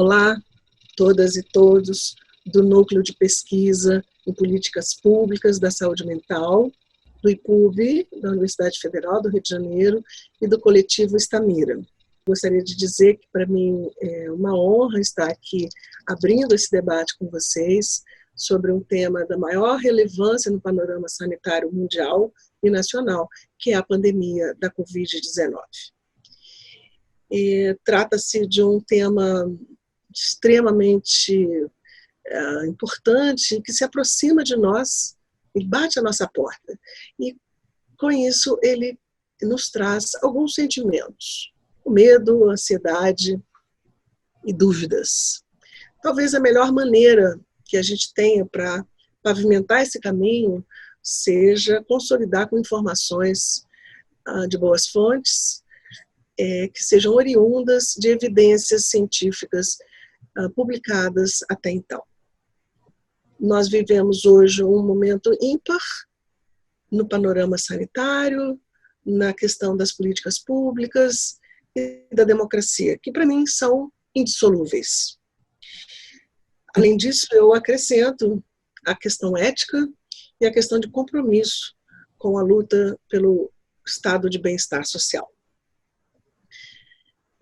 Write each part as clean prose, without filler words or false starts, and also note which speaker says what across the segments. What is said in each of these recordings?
Speaker 1: Olá, todas e todos do Núcleo de Pesquisa em Políticas Públicas da Saúde Mental, do IPUB, da Universidade Federal do Rio de Janeiro, e do coletivo Estamira. Gostaria de dizer que para mim é uma honra estar aqui abrindo esse debate com vocês sobre um tema da maior relevância no panorama sanitário mundial e nacional, que é a pandemia da Covid-19. Trata-se de um tema extremamente importante, que se aproxima de nós e bate à nossa porta. E, com isso, ele nos traz alguns sentimentos: o medo, a ansiedade e dúvidas. Talvez a melhor maneira que a gente tenha para pavimentar esse caminho seja consolidar com informações de boas fontes, que sejam oriundas de evidências científicas publicadas até então. Nós vivemos hoje um momento ímpar no panorama sanitário, na questão das políticas públicas e da democracia, que para mim são indissolúveis. Além disso, eu acrescento a questão ética e a questão de compromisso com a luta pelo estado de bem-estar social.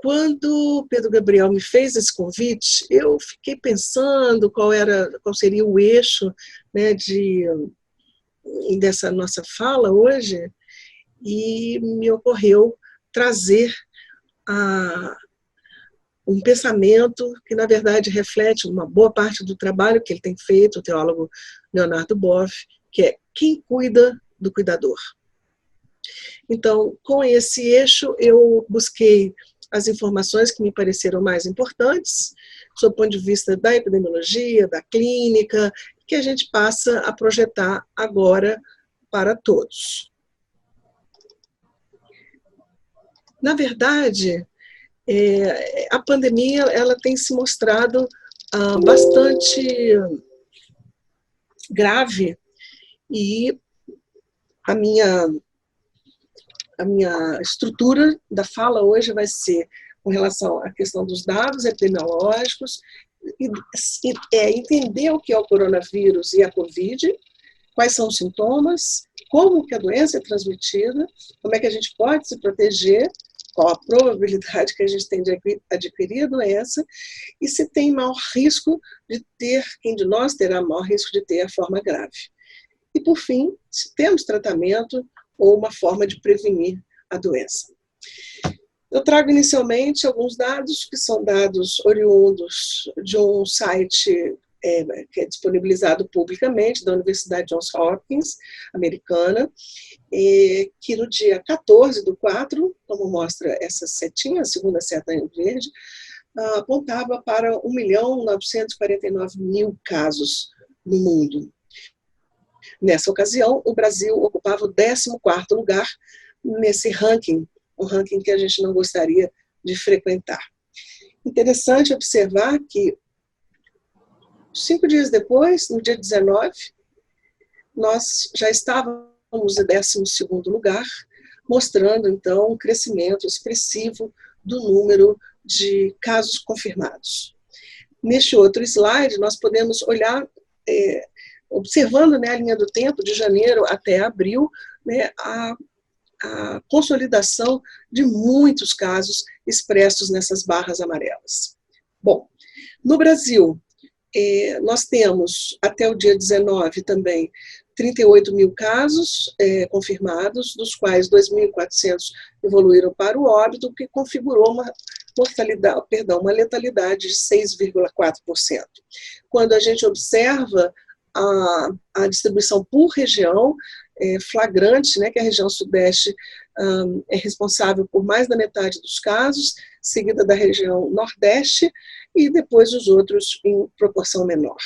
Speaker 1: Quando Pedro Gabriel me fez esse convite, eu fiquei pensando qual seria o eixo, né, dessa nossa fala hoje, e me ocorreu trazer um pensamento que, na verdade, reflete uma boa parte do trabalho que ele tem feito, o teólogo Leonardo Boff, que é quem cuida do cuidador. Então, com esse eixo, eu busquei as informações que me pareceram mais importantes, sob o ponto de vista da epidemiologia, da clínica, que a gente passa a projetar agora para todos. Na verdade, a pandemia ela tem se mostrado bastante grave, e a minha estrutura da fala hoje vai ser com relação à questão dos dados epidemiológicos, entender o que é o coronavírus e a Covid, quais são os sintomas, como que a doença é transmitida, como é que a gente pode se proteger, qual a probabilidade que a gente tem de adquirir a doença, e se tem maior risco de ter, quem de nós terá maior risco de ter a forma grave. E, por fim, se temos tratamento ou uma forma de prevenir a doença. Eu trago inicialmente alguns dados que são dados oriundos de um site que é disponibilizado publicamente da Universidade Johns Hopkins, americana, que no dia 14/4, como mostra essa setinha, a segunda seta em verde, apontava para 1.949.000 casos no mundo. Nessa ocasião, o Brasil ocupava o 14º lugar nesse ranking, um ranking que a gente não gostaria de frequentar. Interessante observar que 5 dias depois, no dia 19, nós já estávamos no 12º lugar, mostrando, então, um crescimento expressivo do número de casos confirmados. Neste outro slide, nós podemos olhar, observando, né, a linha do tempo, de janeiro até abril, né, a consolidação de muitos casos expressos nessas barras amarelas. Bom, no Brasil, nós temos, até o dia 19 também, 38.000 casos confirmados, dos quais 2.400 evoluíram para o óbito, que configurou uma letalidade de 6,4%. Quando a gente observa a distribuição por região, flagrante, né, que a região sudeste é responsável por mais da metade dos casos, seguida da região nordeste, e depois os outros em proporção menor.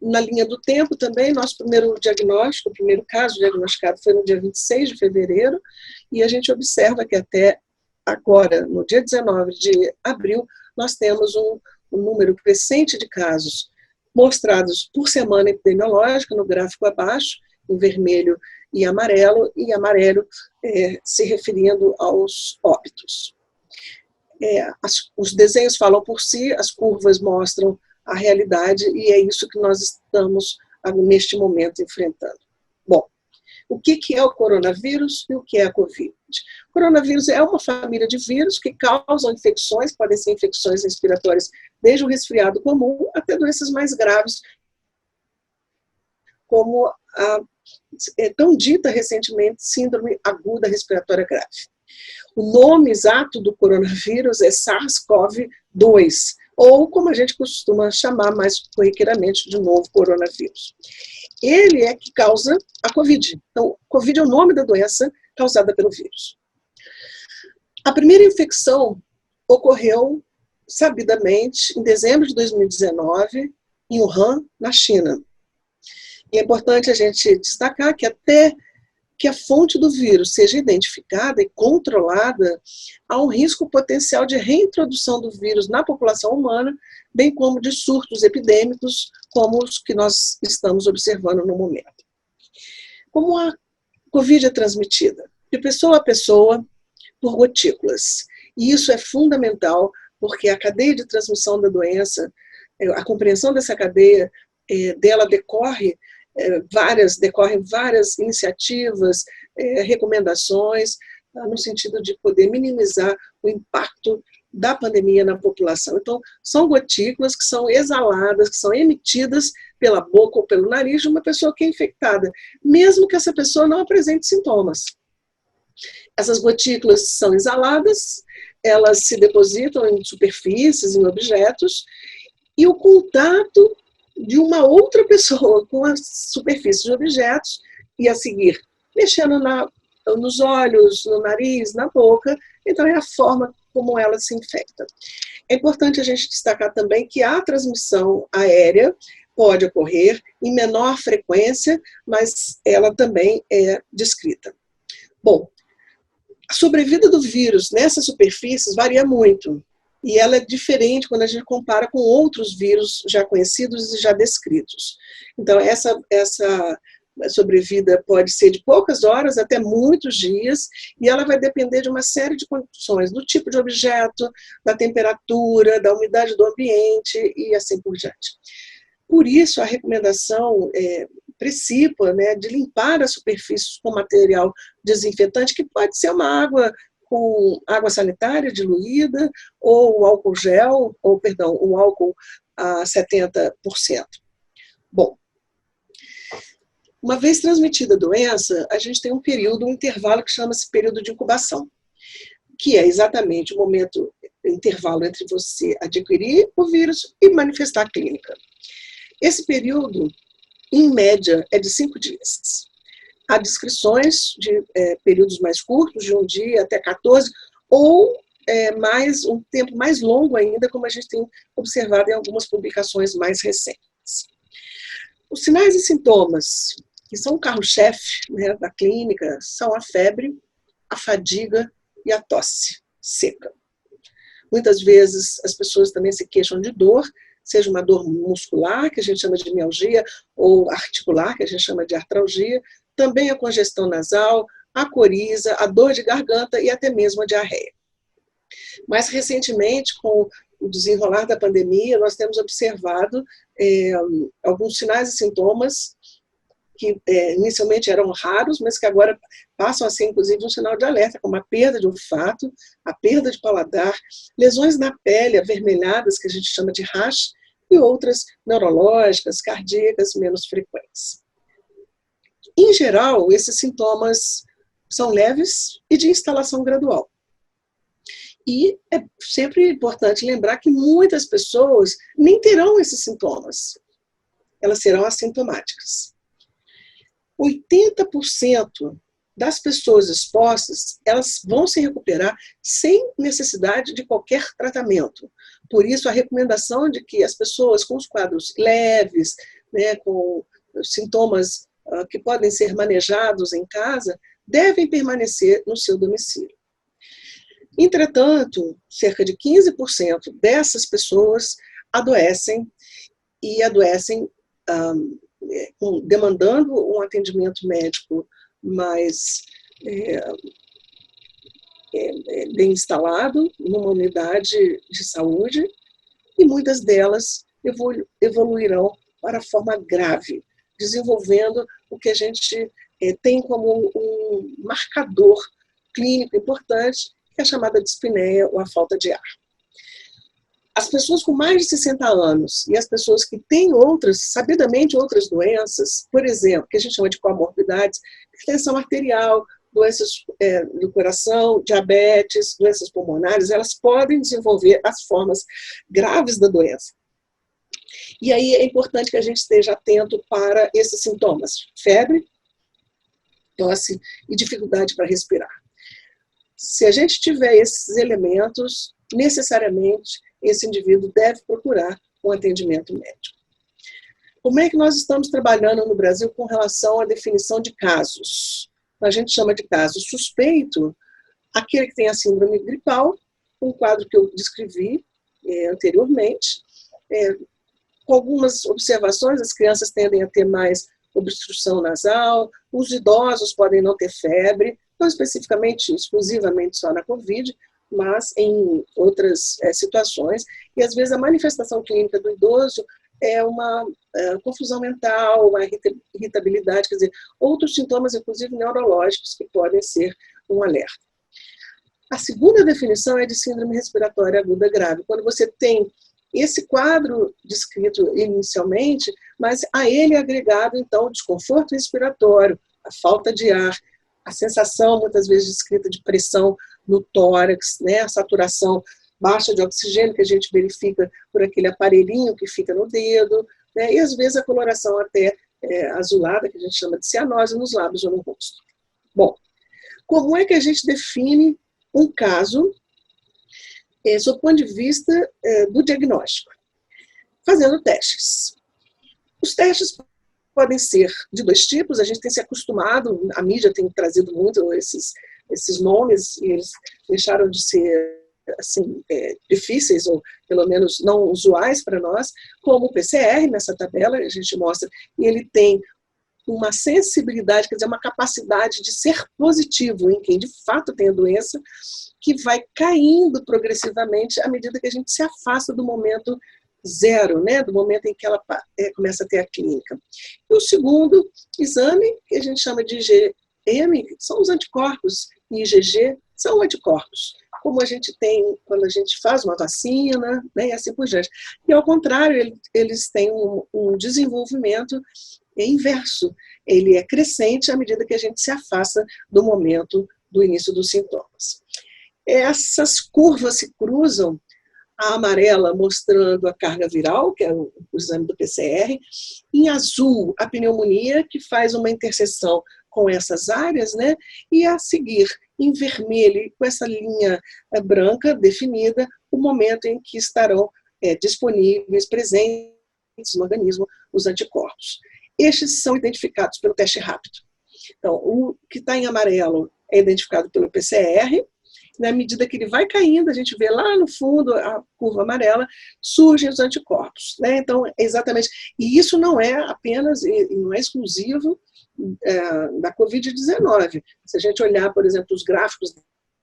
Speaker 1: Na linha do tempo também, nosso primeiro diagnóstico, o primeiro caso diagnosticado foi no dia 26 de fevereiro, e a gente observa que até agora, no dia 19 de abril, nós temos um número crescente de casos mostrados por semana epidemiológica, no gráfico abaixo, em vermelho e amarelo se referindo aos óbitos. Os desenhos falam por si, as curvas mostram a realidade, e é isso que nós estamos, neste momento, enfrentando. Bom, o que é o coronavírus e o que é a Covid? O coronavírus é uma família de vírus que causam infecções, podem ser infecções respiratórias, desde o resfriado comum até doenças mais graves, como a tão dita recentemente síndrome aguda respiratória grave. O nome exato do coronavírus é SARS-CoV-2, ou como a gente costuma chamar mais corriqueiramente de novo coronavírus. Ele é que causa a Covid. Então, Covid é o nome da doença causada pelo vírus. A primeira infecção ocorreu sabidamente em dezembro de 2019 em Wuhan, na China. E é importante a gente destacar que até que a fonte do vírus seja identificada e controlada, há um risco potencial de reintrodução do vírus na população humana, bem como de surtos epidêmicos, como os que nós estamos observando no momento. Como a Covid é transmitida? De pessoa a pessoa, por gotículas. E isso é fundamental, porque a cadeia de transmissão da doença, a compreensão dessa cadeia, dela decorrem várias iniciativas, recomendações, no sentido de poder minimizar o impacto da pandemia na população. Então, são gotículas que são exaladas, que são emitidas pela boca ou pelo nariz de uma pessoa que é infectada, mesmo que essa pessoa não apresente sintomas. Essas gotículas são exaladas, elas se depositam em superfícies, em objetos, e o contato de uma outra pessoa com as superfícies de objetos, e a seguir mexendo nos olhos, no nariz, na boca, então é a forma como ela se infecta. É importante a gente destacar também que a transmissão aérea pode ocorrer em menor frequência, mas ela também é descrita. Bom, a sobrevida do vírus nessas superfícies varia muito. E ela é diferente quando a gente compara com outros vírus já conhecidos e já descritos. Então, essa sobrevida pode ser de poucas horas até muitos dias, e ela vai depender de uma série de condições, do tipo de objeto, da temperatura, da umidade do ambiente e assim por diante. Por isso, a recomendação principal, de limpar as superfícies com material desinfetante, que pode ser uma água com água sanitária diluída, ou álcool gel, um álcool a 70%. Bom, uma vez transmitida a doença, a gente tem um intervalo que chama-se período de incubação, que é exatamente o intervalo entre você adquirir o vírus e manifestar a clínica. Esse período, em média, é de 5 dias. Há descrições de períodos mais curtos, de 1 dia até 14, ou um tempo mais longo ainda, como a gente tem observado em algumas publicações mais recentes. Os sinais e sintomas, que são o carro-chefe da clínica, são a febre, a fadiga e a tosse seca. Muitas vezes as pessoas também se queixam de dor, seja uma dor muscular, que a gente chama de mialgia, ou articular, que a gente chama de artralgia, também a congestão nasal, a coriza, a dor de garganta e até mesmo a diarreia. Mais recentemente, com o desenrolar da pandemia, nós temos observado alguns sinais e sintomas que inicialmente eram raros, mas que agora passam a ser, inclusive, um sinal de alerta, como a perda de olfato, a perda de paladar, lesões na pele avermelhadas, que a gente chama de rash, e outras neurológicas, cardíacas, menos frequentes. Em geral, esses sintomas são leves e de instalação gradual. E é sempre importante lembrar que muitas pessoas nem terão esses sintomas. Elas serão assintomáticas. 80% das pessoas expostas, elas vão se recuperar sem necessidade de qualquer tratamento. Por isso, a recomendação de que as pessoas com os quadros leves, com sintomas que podem ser manejados em casa, devem permanecer no seu domicílio. Entretanto, cerca de 15% dessas pessoas adoecem, e adoecem demandando um atendimento médico mais bem instalado numa unidade de saúde, e muitas delas evoluirão para a forma grave, desenvolvendo o que a gente tem como um marcador clínico importante, que é a chamada dispneia ou a falta de ar. As pessoas com mais de 60 anos e as pessoas que têm sabidamente outras doenças, por exemplo, que a gente chama de comorbidades, hipertensão arterial, doenças do coração, diabetes, doenças pulmonares, elas podem desenvolver as formas graves da doença. E aí é importante que a gente esteja atento para esses sintomas: febre, tosse e dificuldade para respirar. Se a gente tiver esses elementos, necessariamente esse indivíduo deve procurar um atendimento médico. Como é que nós estamos trabalhando no Brasil com relação à definição de casos? A gente chama de caso suspeito aquele que tem a síndrome gripal, um quadro que eu descrevi anteriormente. Com algumas observações, as crianças tendem a ter mais obstrução nasal, os idosos podem não ter febre, não especificamente, exclusivamente só na COVID, mas em outras situações. E às vezes a manifestação clínica do idoso é uma confusão mental, uma irritabilidade, quer dizer, outros sintomas, inclusive neurológicos, que podem ser um alerta. A segunda definição é de síndrome respiratória aguda grave, quando você tem esse quadro descrito inicialmente, mas a ele é agregado, então, o desconforto respiratório, a falta de ar, a sensação, muitas vezes, descrita de pressão no tórax, né, a saturação baixa de oxigênio, que a gente verifica por aquele aparelhinho que fica no dedo, né, e às vezes a coloração até azulada, que a gente chama de cianose, nos lábios ou no rosto. Bom, como é que a gente define um caso sob o ponto de vista do diagnóstico? Fazendo testes. Os testes podem ser de dois tipos, a gente tem se acostumado, a mídia tem trazido muito esses nomes, e eles deixaram de ser assim, difíceis, ou pelo menos não usuais para nós, como o PCR, nessa tabela a gente mostra, e ele tem uma sensibilidade, quer dizer, uma capacidade de ser positivo em quem de fato tem a doença, que vai caindo progressivamente à medida que a gente se afasta do momento zero, né, do momento em que ela começa a ter a clínica. E o segundo exame, que a gente chama de IgM, são os anticorpos, e IgG são anticorpos, como a gente tem quando a gente faz uma vacina, né, e assim por diante. E ao contrário, eles têm um desenvolvimento inverso, ele é crescente à medida que a gente se afasta do momento do início dos sintomas. Essas curvas se cruzam, a amarela mostrando a carga viral, que é o exame do PCR, em azul a pneumonia, que faz uma interseção com essas áreas, né? E a seguir, em vermelho, com essa linha branca definida, o momento em que estarão disponíveis, presentes no organismo, os anticorpos. Estes são identificados pelo teste rápido. Então, o que está em amarelo é identificado pelo PCR. Na medida que ele vai caindo, a gente vê lá no fundo a curva amarela, surgem os anticorpos, né? Então, exatamente. E isso não é apenas, e não é exclusivo da Covid-19. Se a gente olhar, por exemplo, os gráficos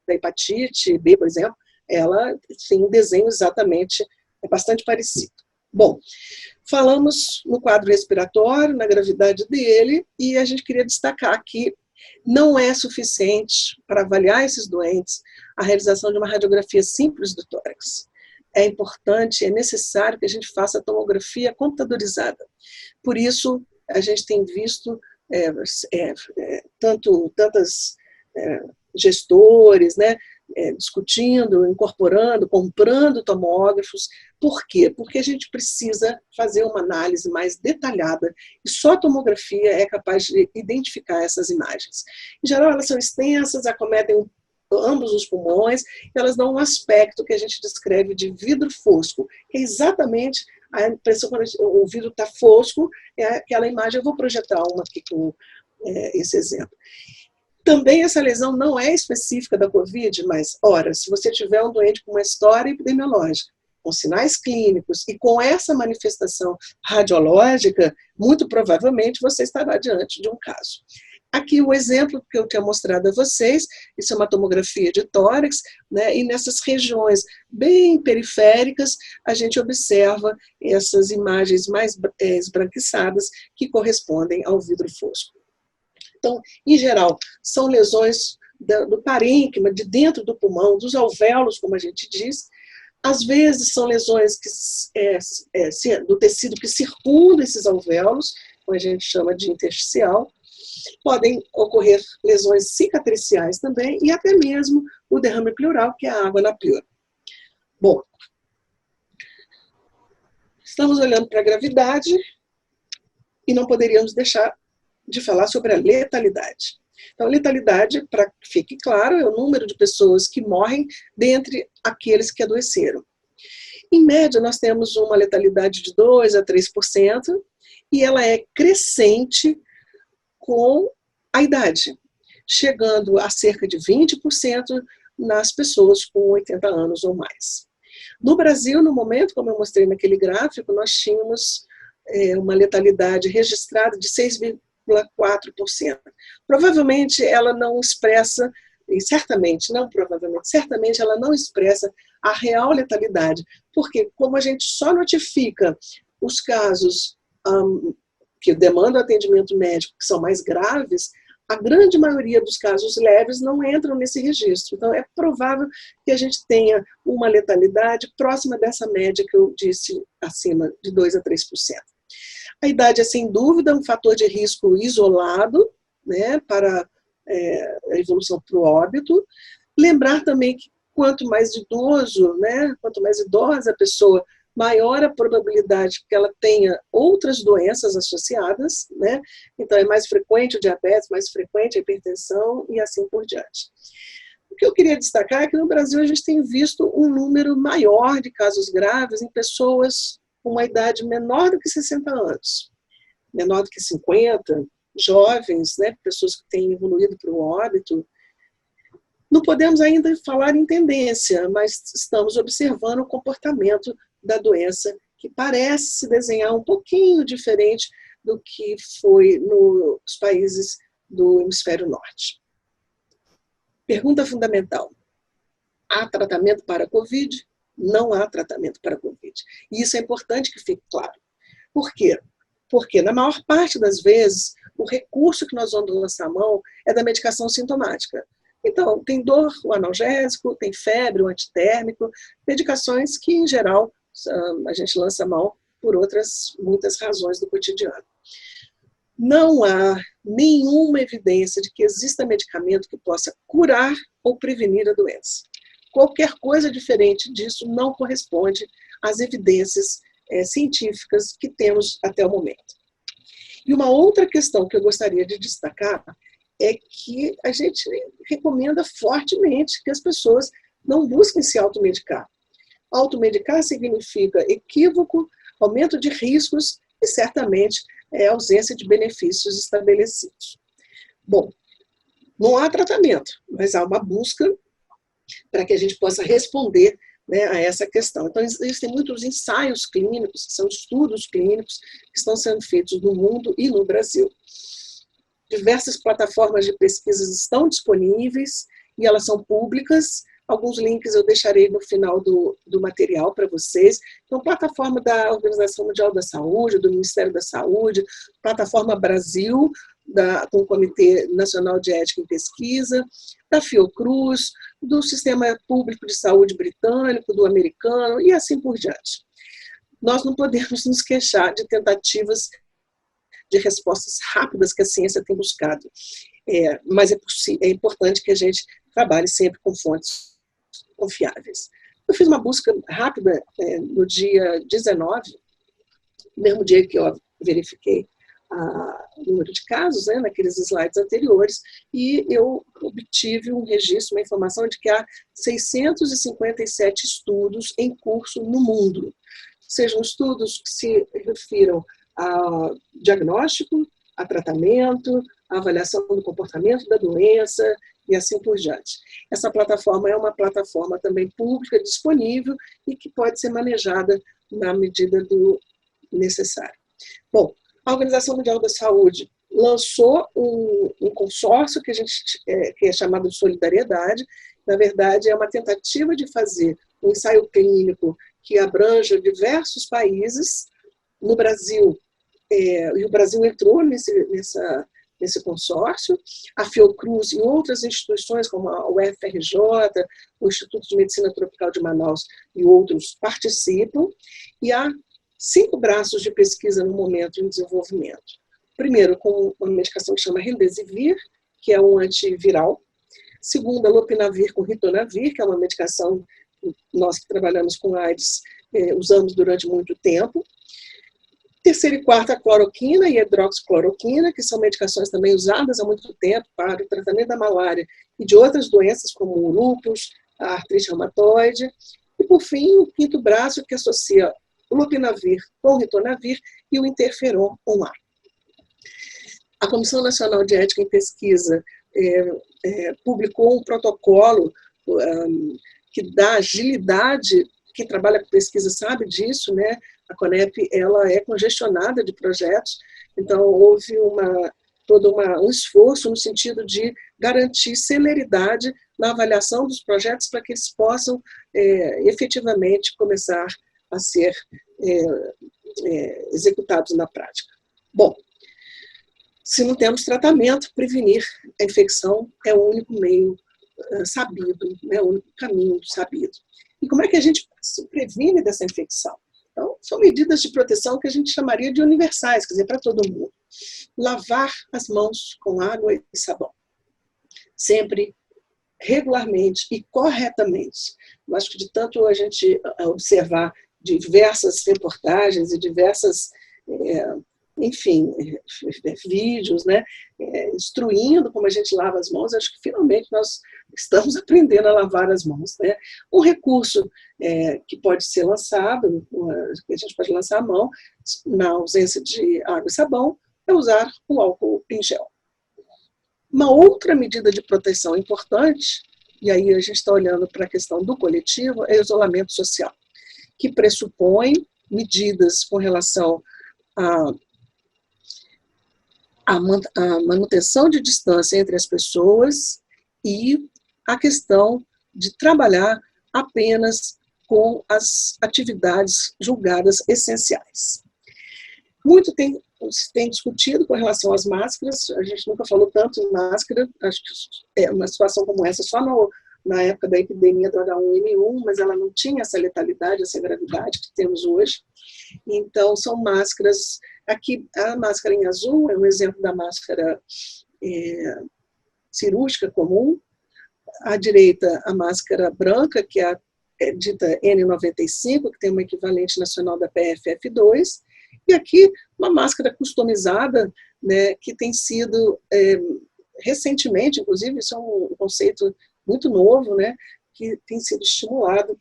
Speaker 1: da hepatite B, por exemplo, ela tem um desenho exatamente bastante parecido. Bom, falamos no quadro respiratório, na gravidade dele, e a gente queria destacar que não é suficiente para avaliar esses doentes a realização de uma radiografia simples do tórax. É importante, é necessário que a gente faça a tomografia computadorizada. Por isso, a gente tem visto tantas gestores, né, discutindo, incorporando, comprando tomógrafos. Por quê? Porque a gente precisa fazer uma análise mais detalhada e só a tomografia é capaz de identificar essas imagens. Em geral, elas são extensas, acometem ambos os pulmões, elas dão um aspecto que a gente descreve de vidro fosco, que é exatamente a impressão quando o vidro está fosco, é aquela imagem. Eu vou projetar uma aqui com esse exemplo. Também essa lesão não é específica da COVID, mas, ora, se você tiver um doente com uma história epidemiológica, com sinais clínicos e com essa manifestação radiológica, muito provavelmente você estará diante de um caso. Aqui o exemplo que eu tinha mostrado a vocês, isso é uma tomografia de tórax, né? E nessas regiões bem periféricas, a gente observa essas imagens mais esbranquiçadas que correspondem ao vidro fosco. Então, em geral, são lesões do parênquima, de dentro do pulmão, dos alvéolos, como a gente diz. Às vezes são lesões do tecido que circunda esses alvéolos, como a gente chama de intersticial. Podem ocorrer lesões cicatriciais também, e até mesmo o derrame pleural, que é a água na pleura. Bom, estamos olhando para a gravidade e não poderíamos deixar de falar sobre a letalidade. Então, letalidade, para que fique claro, é o número de pessoas que morrem dentre aqueles que adoeceram. Em média, nós temos uma letalidade de 2 a 3%, e ela é crescente com a idade, chegando a cerca de 20% nas pessoas com 80 anos ou mais. No Brasil, no momento, como eu mostrei naquele gráfico, nós tínhamos uma letalidade registrada de 6,4%. Provavelmente ela não expressa, e certamente ela não expressa a real letalidade, porque como a gente só notifica os casos que demandam atendimento médico, que são mais graves, a grande maioria dos casos leves não entram nesse registro. Então, é provável que a gente tenha uma letalidade próxima dessa média que eu disse acima, de 2 a 3%. A idade é, sem dúvida, um fator de risco isolado, né, para a evolução para o óbito. Lembrar também que quanto mais idoso, né, quanto mais idosa a pessoa, maior a probabilidade que ela tenha outras doenças associadas, né? Então é mais frequente o diabetes, mais frequente a hipertensão e assim por diante. O que eu queria destacar é que no Brasil a gente tem visto um número maior de casos graves em pessoas com uma idade menor do que 60 anos, menor do que 50, jovens, né? Pessoas que têm evoluído para o óbito. Não podemos ainda falar em tendência, mas estamos observando o comportamento da doença, que parece se desenhar um pouquinho diferente do que foi nos países do hemisfério norte. Pergunta fundamental: há tratamento para a Covid? Não há tratamento para a Covid. E isso é importante que fique claro. Por quê? Porque, na maior parte das vezes, o recurso que nós vamos lançar a mão é da medicação sintomática. Então, tem dor, o analgésico, tem febre, o antitérmico, medicações que, em geral, a gente lança a mão por outras muitas razões do cotidiano. Não há nenhuma evidência de que exista medicamento que possa curar ou prevenir a doença. Qualquer coisa diferente disso não corresponde às evidências científicas que temos até o momento. E uma outra questão que eu gostaria de destacar é que a gente recomenda fortemente que as pessoas não busquem se automedicar. Automedicar significa equívoco, aumento de riscos e, certamente, ausência de benefícios estabelecidos. Bom, não há tratamento, mas há uma busca para que a gente possa responder, né, a essa questão. Então, existem muitos ensaios clínicos, são estudos clínicos que estão sendo feitos no mundo e no Brasil. Diversas plataformas de pesquisas estão disponíveis e elas são públicas. Alguns links eu deixarei no final do material para vocês. Então, plataforma da Organização Mundial da Saúde, do Ministério da Saúde, plataforma Brasil, com o Comitê Nacional de Ética em Pesquisa, da Fiocruz, do Sistema Público de Saúde britânico, do americano e assim por diante. Nós não podemos nos queixar de tentativas de respostas rápidas que a ciência tem buscado. Mas é importante que a gente trabalhe sempre com fontes confiáveis. Eu fiz uma busca rápida no dia 19, mesmo dia que eu verifiquei o número de casos, né, naqueles slides anteriores, e eu obtive um registro, uma informação de que há 657 estudos em curso no mundo. Sejam estudos que se refiram a diagnóstico, a tratamento, a avaliação do comportamento da doença e assim por diante. Essa plataforma é uma plataforma também pública, disponível e que pode ser manejada na medida do necessário. Bom, a Organização Mundial da Saúde lançou um consórcio que que é chamado de Solidariedade. Na verdade, é uma tentativa de fazer um ensaio clínico que abranja diversos países. No Brasil, e o Brasil entrou nesse consórcio, a Fiocruz e outras instituições, como a UFRJ, o Instituto de Medicina Tropical de Manaus e outros participam, e há 5 braços de pesquisa no momento em desenvolvimento. Primeiro, com uma medicação que chama Remdesivir, que é um antiviral. Segundo, a Lopinavir com Ritonavir, que é uma medicação que nós que trabalhamos com AIDS usamos durante muito tempo. Terceira e quarta, a cloroquina e a hidroxicloroquina, que são medicações também usadas há muito tempo para o tratamento da malária e de outras doenças, como o lúpus, a artrite reumatoide. E, por fim, o quinto braço, que associa o Lopinavir com o Ritonavir e o interferon 1A. A Comissão Nacional de Ética em Pesquisa publicou um protocolo que dá agilidade. Quem trabalha com pesquisa sabe disso, né? A Conep, ela é congestionada de projetos, então houve todo um esforço no sentido de garantir celeridade na avaliação dos projetos para que eles possam efetivamente começar a ser executados na prática. Bom, se não temos tratamento, prevenir a infecção é o único meio sabido, né, o único caminho sabido. E como é que a gente se previne dessa infecção? Então, são medidas de proteção que a gente chamaria de universais, quer dizer, para todo mundo. Lavar as mãos com água e sabão. Sempre, regularmente e corretamente. Eu acho que de tanto a gente observar diversas reportagens e diversas, vídeos, né, instruindo como a gente lava as mãos, acho que finalmente nós estamos aprendendo a lavar as mãos, né? Um recurso que pode ser lançado, que a gente pode lançar a mão, na ausência de água e sabão, é usar o álcool em gel. Uma outra medida de proteção importante, e aí a gente está olhando para a questão do coletivo, é o isolamento social, que pressupõe medidas com relação a manutenção de distância entre as pessoas e a questão de trabalhar apenas com as atividades julgadas essenciais. Muito tem discutido com relação às máscaras, a gente nunca falou tanto em máscara, acho que uma situação como essa só na época da epidemia do H1N1, mas ela não tinha essa letalidade, essa gravidade que temos hoje. Então, são máscaras. Aqui, a máscara em azul é um exemplo da máscara cirúrgica comum. À direita, a máscara branca, que é dita N95, que tem um equivalente nacional da PFF2. E aqui, uma máscara customizada, né, que tem sido, recentemente, inclusive, isso é um conceito muito novo, né, que tem sido estimulado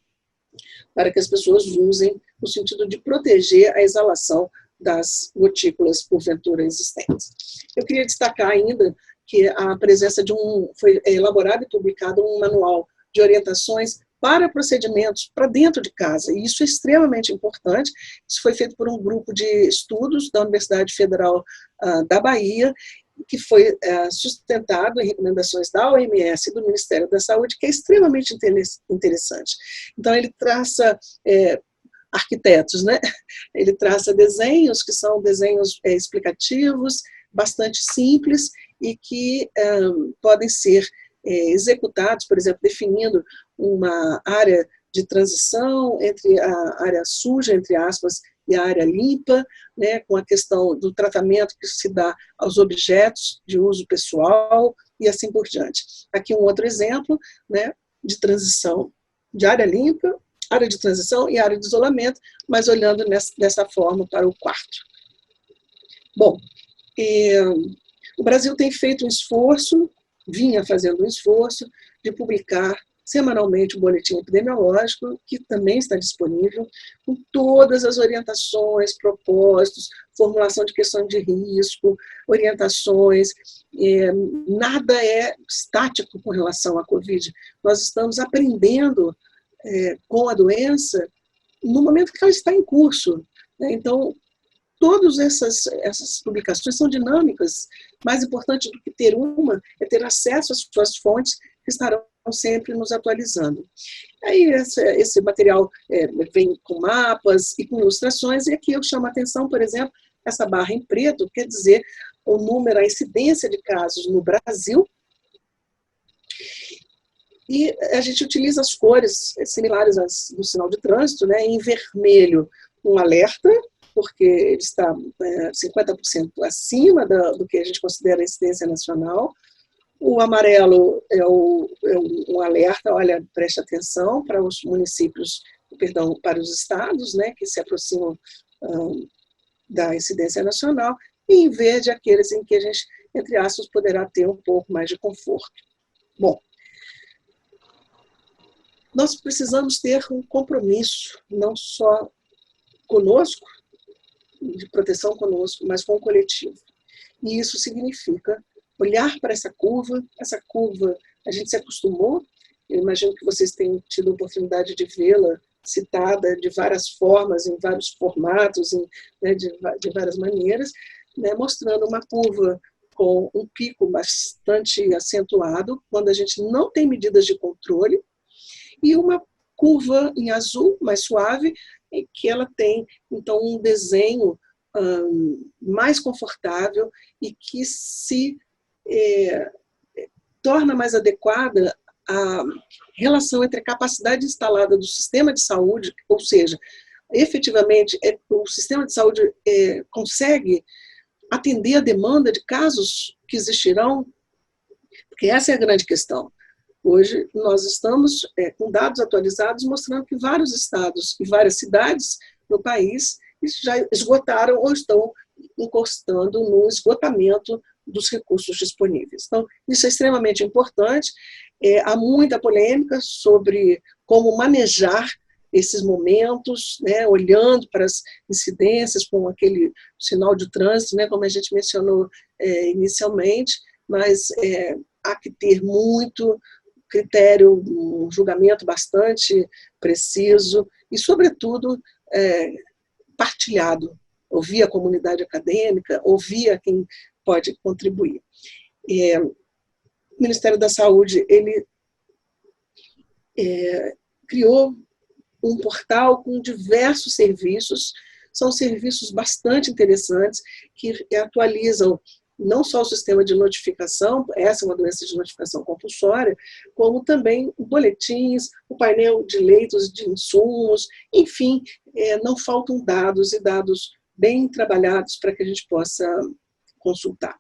Speaker 1: para que as pessoas usem no sentido de proteger a exalação das gotículas porventura existentes. Eu queria destacar ainda que a presença foi elaborado e publicado um manual de orientações para procedimentos para dentro de casa, e isso é extremamente importante. Isso foi feito por um grupo de estudos da Universidade Federal da Bahia, que foi sustentado em recomendações da OMS e do Ministério da Saúde, que é extremamente interessante. Então, ele traça arquitetos, né? Ele traça desenhos que são desenhos explicativos, bastante simples e que podem ser executados, por exemplo, definindo uma área de transição entre a área suja, entre aspas, e a área limpa, né, com a questão do tratamento que se dá aos objetos de uso pessoal e assim por diante. Aqui um outro exemplo, né, de transição de área limpa, área de transição e área de isolamento, mas olhando dessa forma para o quarto. Bom, o Brasil tem feito um esforço, vinha fazendo um esforço de publicar semanalmente o boletim epidemiológico, que também está disponível, com todas as orientações, propósitos, formulação de questões de risco, orientações, nada é estático com relação à Covid. Nós estamos aprendendo com a doença no momento que ela está em curso, né? Então, todas essas publicações são dinâmicas. Mais importante do que ter uma é ter acesso às suas fontes, que estarão sempre nos atualizando. Aí esse material vem com mapas e com ilustrações, e aqui eu chamo a atenção, por exemplo, essa barra em preto, quer dizer o número, a incidência de casos no Brasil, e a gente utiliza as cores similares às do sinal de trânsito, né? Em vermelho, um alerta, porque ele está 50% acima do que a gente considera a incidência nacional. O amarelo é um alerta, olha, preste atenção para os municípios, perdão, para os estados, né, que se aproximam da incidência nacional, e em verde aqueles em que a gente, entre aspas, poderá ter um pouco mais de conforto. Bom, nós precisamos ter um compromisso, não só conosco, de proteção conosco, mas com o coletivo. E isso significa olhar para essa curva a gente se acostumou, eu imagino que vocês tenham tido a oportunidade de vê-la citada de várias formas, em vários formatos, né, de várias maneiras, né, mostrando uma curva com um pico bastante acentuado, quando a gente não tem medidas de controle, e uma curva em azul, mais suave, em que ela tem, então, um desenho mais confortável e que se torna mais adequada a relação entre a capacidade instalada do sistema de saúde, ou seja, efetivamente o sistema de saúde consegue atender a demanda de casos que existirão, porque essa é a grande questão. Hoje nós estamos com dados atualizados mostrando que vários estados e várias cidades no país já esgotaram ou estão encostando no esgotamento dos recursos disponíveis. Então, isso é extremamente importante. Há muita polêmica sobre como manejar esses momentos, né, olhando para as incidências com aquele sinal de trânsito, né, como a gente mencionou inicialmente, mas há que ter muito critério, um julgamento bastante preciso e, sobretudo, partilhado. Ouvir a comunidade acadêmica, ouvir a quem pode contribuir. O Ministério da Saúde, ele criou um portal com diversos serviços, são serviços bastante interessantes, que atualizam não só o sistema de notificação, essa é uma doença de notificação compulsória, como também boletins, o painel de leitos de insumos, enfim, não faltam dados, e dados bem trabalhados para que a gente possa consultar.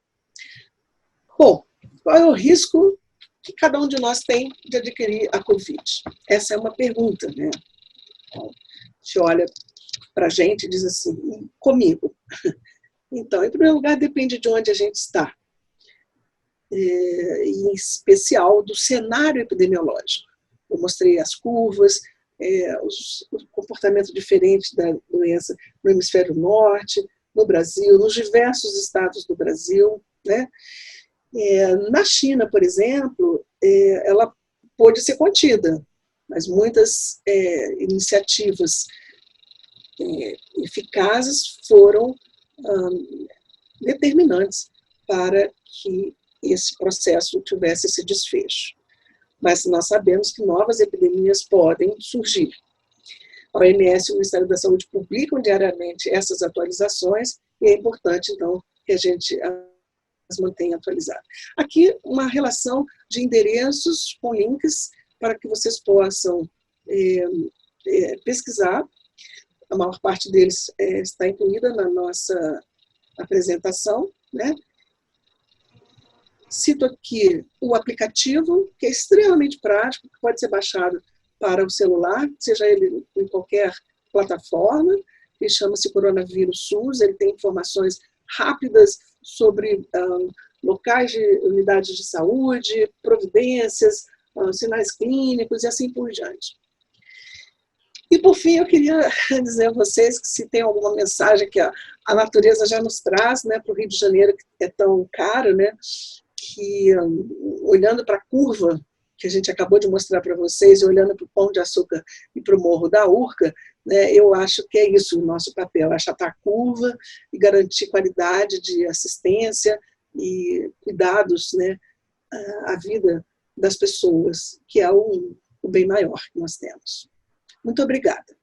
Speaker 1: Bom, qual é o risco que cada um de nós tem de adquirir a Covid? Essa é uma pergunta, né? A gente olha para a gente e diz assim, comigo. Então, em primeiro lugar, depende de onde a gente está, em especial do cenário epidemiológico. Eu mostrei as curvas, o comportamento diferente da doença no hemisfério norte, no Brasil, nos diversos estados do Brasil, né? Na China, por exemplo, ela pôde ser contida, mas muitas iniciativas eficazes foram determinantes para que esse processo tivesse esse desfecho. Mas nós sabemos que novas epidemias podem surgir. A OMS e o Ministério da Saúde publicam diariamente essas atualizações e é importante, então, que a gente as mantenha atualizadas. Aqui, uma relação de endereços com links para que vocês possam pesquisar. A maior parte deles está incluída na nossa apresentação, né? Cito aqui o aplicativo, que é extremamente prático, que pode ser baixado para o celular, seja ele em qualquer plataforma, que chama-se Coronavírus SUS, ele tem informações rápidas sobre locais de unidades de saúde, providências, sinais clínicos e assim por diante. E, por fim, eu queria dizer a vocês que se tem alguma mensagem que a natureza já nos traz, né, para o Rio de Janeiro, que é tão caro, né, que, olhando para a curva que a gente acabou de mostrar para vocês, e olhando para o Pão de Açúcar e para o Morro da Urca, né? Eu acho que é isso o nosso papel, achatar a curva e garantir qualidade de assistência e cuidados, né, à vida das pessoas, que é o bem maior que nós temos. Muito obrigada.